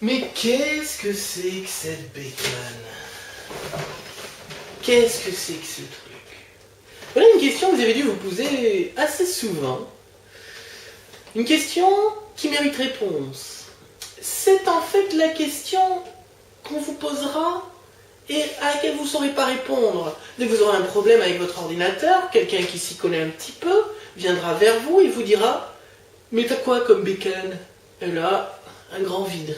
Mais qu'est-ce que c'est que cette bécane? Qu'est-ce que c'est que ce truc? Voilà une question que vous avez dû vous poser assez souvent. Une question qui mérite réponse. C'est en fait la question qu'on vous posera et à laquelle vous ne saurez pas répondre. Dès que vous aurez un problème avec votre ordinateur, quelqu'un qui s'y connaît un petit peu viendra vers vous et vous dira « Mais t'as quoi comme bécane ?» Et là, un grand vide.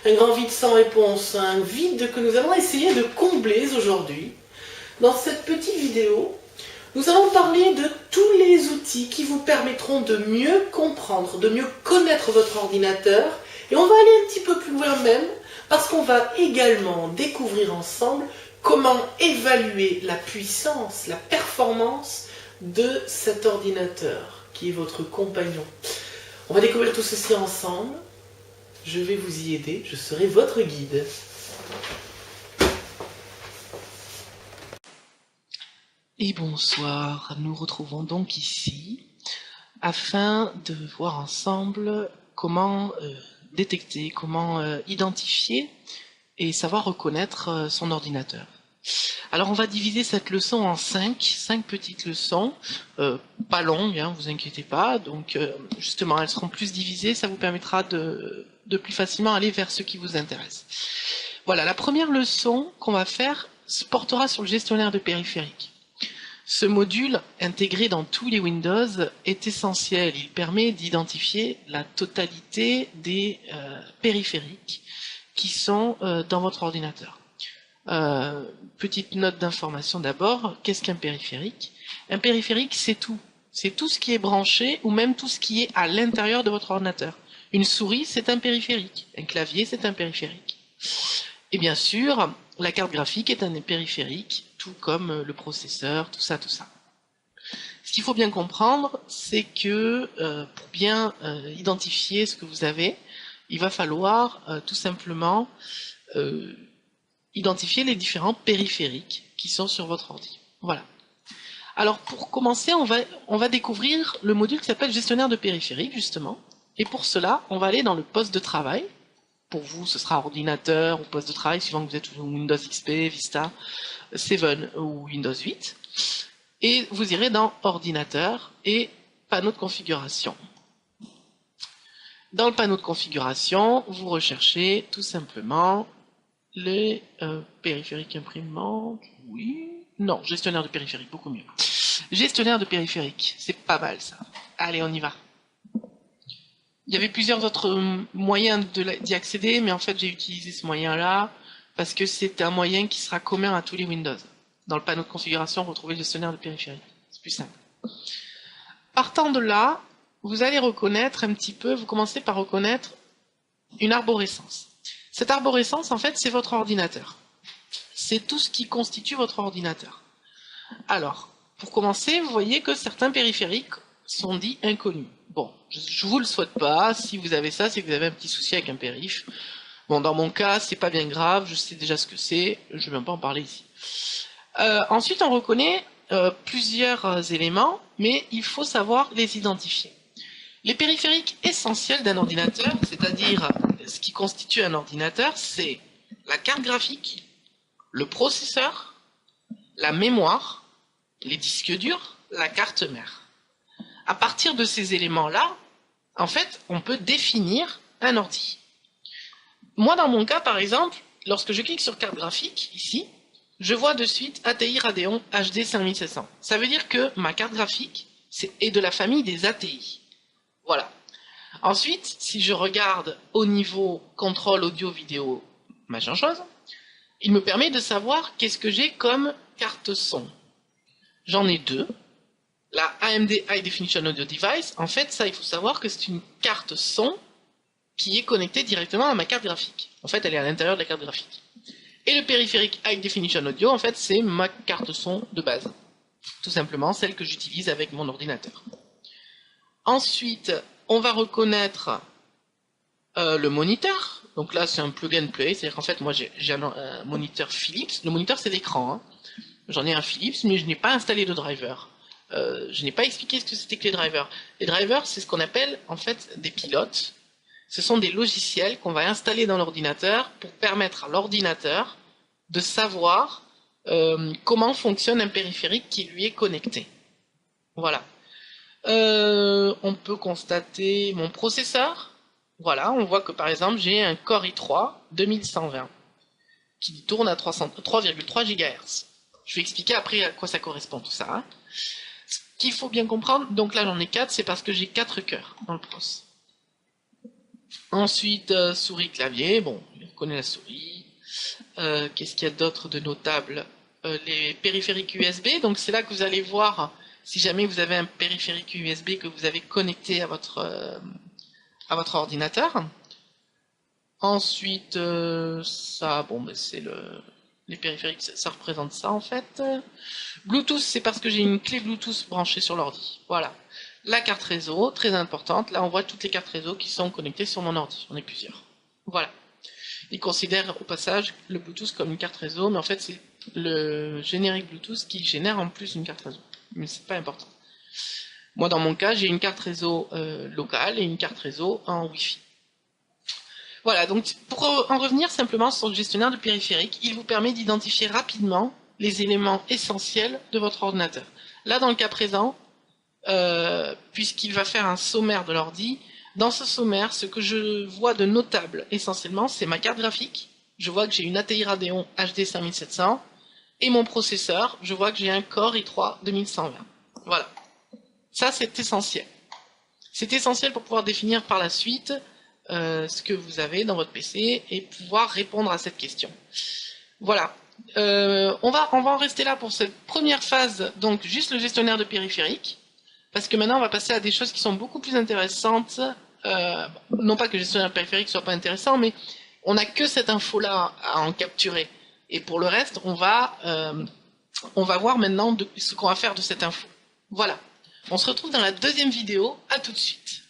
Un grand vide sans réponse, un vide que nous allons essayer de combler aujourd'hui. Dans cette petite vidéo, nous allons parler de tous les outils qui vous permettront de mieux comprendre, de mieux connaître votre ordinateur. Et on va aller un petit peu plus loin même, parce qu'on va également découvrir ensemble comment évaluer la puissance, la performance de cet ordinateur qui est votre compagnon. On va découvrir tout ceci ensemble. Je vais vous y aider, je serai votre guide. Et bonsoir, nous retrouvons donc ici afin de voir ensemble comment détecter, comment identifier et savoir reconnaître son ordinateur. Alors on va diviser cette leçon en cinq petites leçons, pas longues, hein, vous inquiétez pas, donc justement elles seront plus divisées, ça vous permettra de plus facilement aller vers ce qui vous intéresse. Voilà, la première leçon qu'on va faire se portera sur le gestionnaire de périphériques. Ce module, intégré dans tous les Windows, est essentiel. Il permet d'identifier la totalité des périphériques qui sont dans votre ordinateur. Petite note d'information d'abord, qu'est-ce qu'un périphérique? Un périphérique, c'est tout. C'est tout ce qui est branché ou même tout ce qui est à l'intérieur de votre ordinateur. Une souris, c'est un périphérique. Un clavier, c'est un périphérique. Et bien sûr, la carte graphique est un périphérique, tout comme le processeur, tout ça, tout ça. Ce qu'il faut bien comprendre, c'est que pour bien identifier ce que vous avez, il va falloir tout simplement identifier les différents périphériques qui sont sur votre ordi. Voilà. Alors pour commencer, on va découvrir le module qui s'appelle gestionnaire de périphériques, justement. Et pour cela, on va aller dans le poste de travail. Pour vous, ce sera ordinateur ou poste de travail, suivant que vous êtes sous Windows XP, Vista 7 ou Windows 8. Et vous irez dans ordinateur et panneau de configuration. Dans le panneau de configuration, vous recherchez tout simplement les périphériques imprimantes. Oui. Non, gestionnaire de périphériques, beaucoup mieux. Gestionnaire de périphériques, c'est pas mal ça. Allez, on y va. Il y avait plusieurs autres moyens d'y accéder, mais en fait j'ai utilisé ce moyen-là parce que c'est un moyen qui sera commun à tous les Windows. Dans le panneau de configuration, retrouvez le gestionnaire de périphériques. C'est plus simple. Partant de là, vous allez reconnaître un petit peu, vous commencez par reconnaître une arborescence. Cette arborescence, en fait, c'est votre ordinateur. C'est tout ce qui constitue votre ordinateur. Alors, pour commencer, vous voyez que certains périphériques sont dits inconnus. Bon, je vous le souhaite pas. Si vous avez ça, c'est que vous avez un petit souci avec un périph. Bon, dans mon cas, c'est pas bien grave. Je sais déjà ce que c'est. Je vais même pas en parler ici. Ensuite, on reconnaît plusieurs éléments, mais il faut savoir les identifier. Les périphériques essentiels d'un ordinateur, c'est-à-dire ce qui constitue un ordinateur, c'est la carte graphique, le processeur, la mémoire, les disques durs, la carte mère. À partir de ces éléments-là, en fait, on peut définir un ordi. Moi, dans mon cas, par exemple, lorsque je clique sur carte graphique, ici, je vois de suite ATI Radeon HD 5700. Ça veut dire que ma carte graphique est de la famille des ATI. Voilà. Ensuite, si je regarde au niveau contrôle audio, vidéo, machin chose, il me permet de savoir qu'est-ce que j'ai comme carte son. J'en ai deux. La AMD High Definition Audio Device, en fait, ça, il faut savoir que c'est une carte son qui est connectée directement à ma carte graphique. En fait, elle est à l'intérieur de la carte graphique. Et le périphérique High Definition Audio, en fait, c'est ma carte son de base. Tout simplement, celle que j'utilise avec mon ordinateur. Ensuite, on va reconnaître le moniteur. Donc là, c'est un plug and play, c'est-à-dire qu'en fait, moi, j'ai un moniteur Philips. Le moniteur, c'est l'écran. Hein. J'en ai un Philips, mais je n'ai pas installé de driver. Je n'ai pas expliqué ce que c'était que les drivers. Les drivers, c'est ce qu'on appelle en fait des pilotes Ce sont des logiciels qu'on va installer dans l'ordinateur pour permettre à l'ordinateur de savoir comment fonctionne un périphérique qui lui est connecté. Voilà. On peut constater mon processeur. Voilà, on voit que par exemple j'ai un Core i3 2120 qui tourne à 3,3 GHz. Je vais expliquer après à quoi ça correspond tout ça. Ce qu'il faut bien comprendre, donc là j'en ai 4, c'est parce que j'ai 4 cœurs dans le pros. Ensuite, souris clavier, bon, on connaît la souris. Qu'est-ce qu'il y a d'autre de notable? Les périphériques USB, donc c'est là que vous allez voir si jamais vous avez un périphérique USB que vous avez connecté à votre ordinateur. Ensuite, ça, bon, ben c'est les périphériques, ça représente ça en fait. Bluetooth, c'est parce que j'ai une clé Bluetooth branchée sur l'ordi. Voilà. La carte réseau, très importante. Là, on voit toutes les cartes réseau qui sont connectées sur mon ordi. On est plusieurs. Voilà. Il considère au passage le Bluetooth comme une carte réseau, mais en fait, c'est le générique Bluetooth qui génère en plus une carte réseau. Mais c'est pas important. Moi, dans mon cas, j'ai une carte réseau locale et une carte réseau en Wi-Fi. Voilà, donc pour en revenir simplement sur le gestionnaire de périphériques, il vous permet d'identifier rapidement les éléments essentiels de votre ordinateur. Là, dans le cas présent, puisqu'il va faire un sommaire de l'ordi, dans ce sommaire, ce que je vois de notable essentiellement, c'est ma carte graphique. Je vois que j'ai une ATI Radeon HD 5700 et mon processeur, je vois que j'ai un Core i3 2120. Voilà. Ça, c'est essentiel. C'est essentiel pour pouvoir définir par la suite ce que vous avez dans votre PC et pouvoir répondre à cette question. Voilà. On va en rester là pour cette première phase, donc juste le gestionnaire de périphériques, parce que maintenant on va passer à des choses qui sont beaucoup plus intéressantes. Non pas que le gestionnaire de périphériques soit pas intéressant, mais on n'a que cette info-là à en capturer. Et pour le reste, on va voir maintenant ce qu'on va faire de cette info. Voilà. On se retrouve dans la deuxième vidéo. À tout de suite.